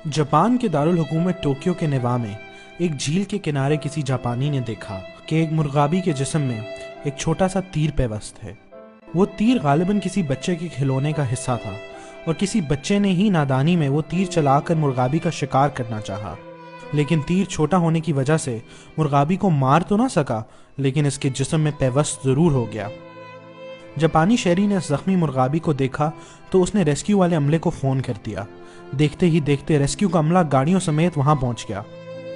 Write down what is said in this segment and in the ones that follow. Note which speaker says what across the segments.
Speaker 1: Japan के Darul Tokyo के नेवा में एक झील के किनारे किसी जापानी ने देखा कि एक मुर्गाबी के जिस्म में एक छोटा सा तीर पेवस्त है। वो तीर गालिबन किसी बच्चे के खिलौने का हिस्सा था और किसी बच्चे ने ही नादानी में वो तीर चलाकर मुर्गाबी का शिकार करना चाहा। लेकिन तीर छोटा होने की वजह से मुर्गाबी को मार तो ना सका, लेकिन इसके जिस्म में पेवस्त जरूर हो गया। जापानी शहरी ने जख्मी मुर्गाबी को देखा तो उसने रेस्क्यू वाले अमले को फ़ोन कर दिया। देखते ही देखते रेस्क्यू का अमला गाड़ियों समेत वहां पहुंच गया।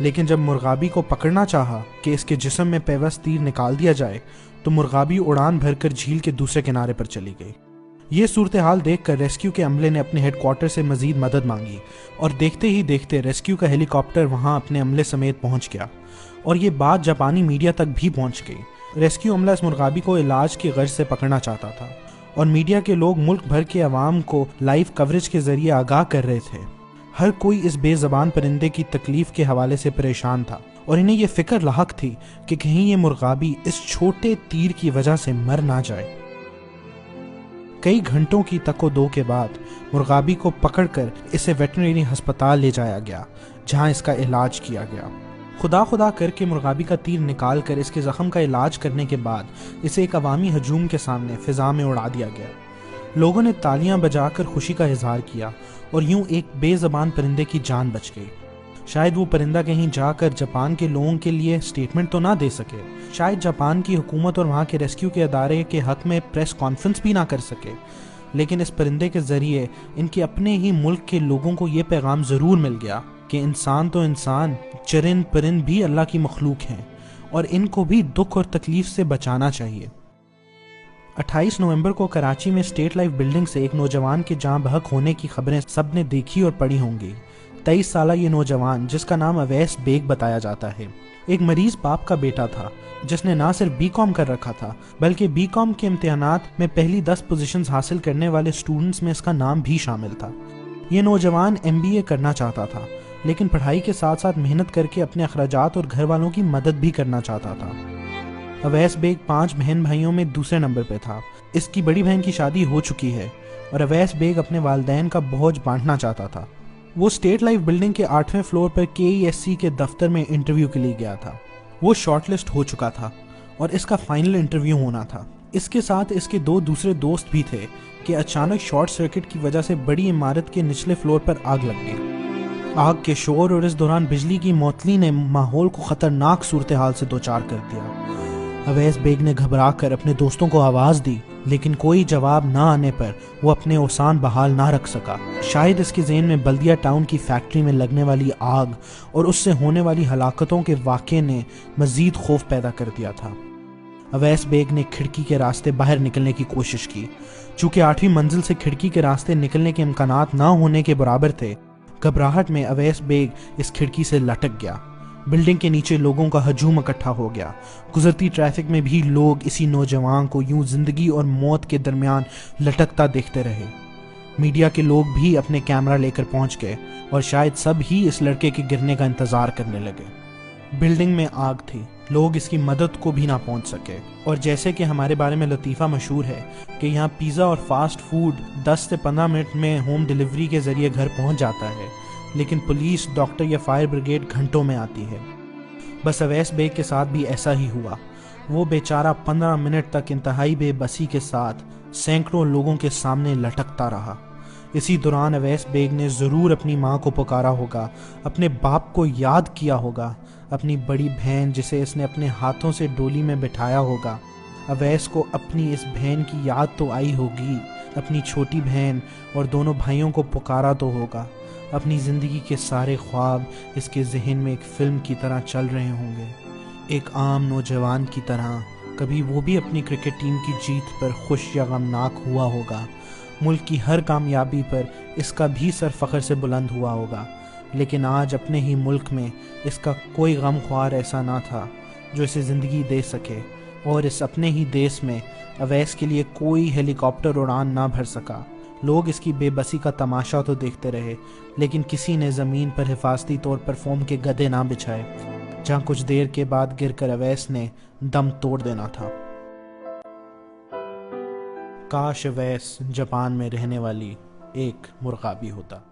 Speaker 1: लेकिन जब मुर्गाबी को पकड़ना चाहा कि इसके जिस्म में पेवस्त तीर निकाल दिया जाए तो मुर्गाबी उड़ान भरकर झील के दूसरे किनारे पर चली गई। ये सूरत हाल देखकर रेस्क्यू के अमले ने अपने हेडक्वार्टर से मजीद मदद मांगी और देखते ही देखते रेस्क्यू का हेलीकॉप्टर वहां अपने अमले समेत पहुंच गया और ये बात जापानी मीडिया तक भी पहुंच गई। रेस्क्यू अमला इस मुर्गाबी को इलाज की गर्ज से पकड़ना चाहता था और मीडिया के लोग मुल्क भर के अवाम को लाइव कवरेज के जरिए आगाह कर रहे थे। हर कोई इस बेज़बान परिंदे की तकलीफ के हवाले से परेशान था और इन्हें यह फिक्र लाहक थी कि कहीं ये मुर्गाबी इस छोटे तीर की वजह से मर ना जाए। कई घंटों की तको-दो के बाद मुर्गाबी को पकड़कर इसे वेटरनरी अस्पताल ले जाया गया, जहां इसका इलाज किया गया। खुदा करके मुर्गाबी का तीर निकाल कर इसके जख्म का इलाज करने के बाद इसे एक अवामी हजूम के सामने फिजा में उड़ा दिया गया। लोगों ने तालियां बजाकर खुशी का इजहार किया और यूं एक बेज़बान परिंदे की जान बच गई। शायद वो परिंदा कहीं जाकर जापान के लोगों के लिए स्टेटमेंट तो ना दे सके, शायद जापान की हुकूमत और वहाँ के रेस्क्यू के अदारे के हक में प्रेस कॉन्फ्रेंस भी ना कर सके, लेकिन इस परिंदे के जरिए इनके अपने ही मुल्क के लोगों को ये पैगाम ज़रूर मिल गया कि इंसान तो इंसान, चरिंद परिंद भी अल्लाह की मखलूक हैं और इनको भी दुख और तकलीफ से बचाना चाहिए। 28 नवंबर को कराची में स्टेट लाइफ बिल्डिंग से एक नौजवान के जान बहक होने की खबरें सबने देखी और पढ़ी होंगी। 23 साल ये नौजवान, जिसका नाम अवैस बेग बताया जाता है, एक मरीज बाप का बेटा था जिसने ना सिर्फ बीकॉम कर रखा था बल्कि बीकॉम के इम्तिहानात में पहली 10 पोजीशंस हासिल करने वाले स्टूडेंट्स में इसका नाम भी शामिल था। ये नौजवान MBA करना चाहता था, लेकिन पढ़ाई के साथ साथ मेहनत करके अपने अखराजात और घर वालों की मदद भी करना चाहता था। अवैस बेग 5 बहन भाइयों में दूसरे नंबर पे था। इसकी बड़ी बहन की शादी हो चुकी है और अवैस बेग अपने वालिदैन का बोझ बांटना चाहता था। वो स्टेट लाइफ बिल्डिंग के 8वें फ्लोर पर KESC के दफ्तर में इंटरव्यू के लिए गया था। वो शॉर्टलिस्ट हो चुका था और इसका फाइनल इंटरव्यू होना था। इसके साथ इसके 2 दूसरे दोस्त भी थे कि अचानक शॉर्ट सर्किट की वजह से बड़ी इमारत के निचले फ्लोर पर आग लग गई। आग के शोर और इस दौरान बिजली की मौतली ने माहौल को खतरनाक सूरत हाल से दो चार कर दिया। अवैस बेग ने घबरा कर अपने दोस्तों को आवाज़ दी, लेकिन कोई जवाब ना आने पर वो अपने औसान बहाल ना रख सका। शायद इसके ज़हन में बल्दिया टाउन की फैक्ट्री में लगने वाली आग और उससे होने वाली हलाकतों के वाक़े ने मज़ीद खौफ पैदा कर दिया था। अवैस बेग ने खिड़की के रास्ते बाहर निकलने की कोशिश की। चूँकि 8वीं मंजिल से खिड़की के रास्ते निकलने के इम्कानात ना होने के बराबर थे, घबराहट में अवैस बेग इस खिड़की से लटक गया। बिल्डिंग के नीचे लोगों का हजूम इकट्ठा हो गया। गुजरती ट्रैफिक में भी लोग इसी नौजवान को यूं जिंदगी और मौत के दरमियान लटकता देखते रहे। मीडिया के लोग भी अपने कैमरा लेकर पहुंच गए और शायद सब ही इस लड़के के गिरने का इंतजार करने लगे। बिल्डिंग में आग थी, लोग इसकी मदद को भी ना पहुंच सके। और जैसे कि हमारे बारे में लतीफ़ा मशहूर है कि यहाँ पिज़्ज़ा और फास्ट फूड 10 से 15 मिनट में होम डिलीवरी के ज़रिए घर पहुंच जाता है, लेकिन पुलिस, डॉक्टर या फायर ब्रिगेड घंटों में आती है। बस अवैस बेग के साथ भी ऐसा ही हुआ। वो बेचारा 15 मिनट तक इंतहाई बेबसी के साथ सैकड़ों लोगों के सामने लटकता रहा। इसी दौरान अवैस बेग ने ज़रूर अपनी माँ को पुकारा होगा, अपने बाप को याद किया होगा, अपनी बड़ी बहन जिसे इसने अपने हाथों से डोली में बिठाया होगा। अवैस को अपनी इस बहन की याद तो आई होगी, अपनी छोटी बहन और दोनों भाइयों को पुकारा तो होगा। अपनी ज़िंदगी के सारे ख्वाब इसके जहन में एक फ़िल्म की तरह चल रहे होंगे। एक आम नौजवान की तरह कभी वो भी अपनी क्रिकेट टीम की जीत पर खुश या गमनाक हुआ होगा। मुल्क की हर कामयाबी पर इसका भी सर फ़ख्र से बुलंद हुआ होगा, लेकिन आज अपने ही मुल्क में इसका कोई गम ख्वार ऐसा ना था जो इसे ज़िंदगी दे सके, और इस अपने ही देश में अवैस के लिए कोई हेलीकॉप्टर उड़ान ना भर सका। लोग इसकी बेबसी का तमाशा तो देखते रहे, लेकिन किसी ने ज़मीन पर हिफाजती तौर पर फोम के गधे ना बिछाए, जहाँ कुछ देर के बाद गिरकर अवैस ने दम तोड़ देना था। काश अवैस जापान में रहने वाली एक मुर्गाबी होता।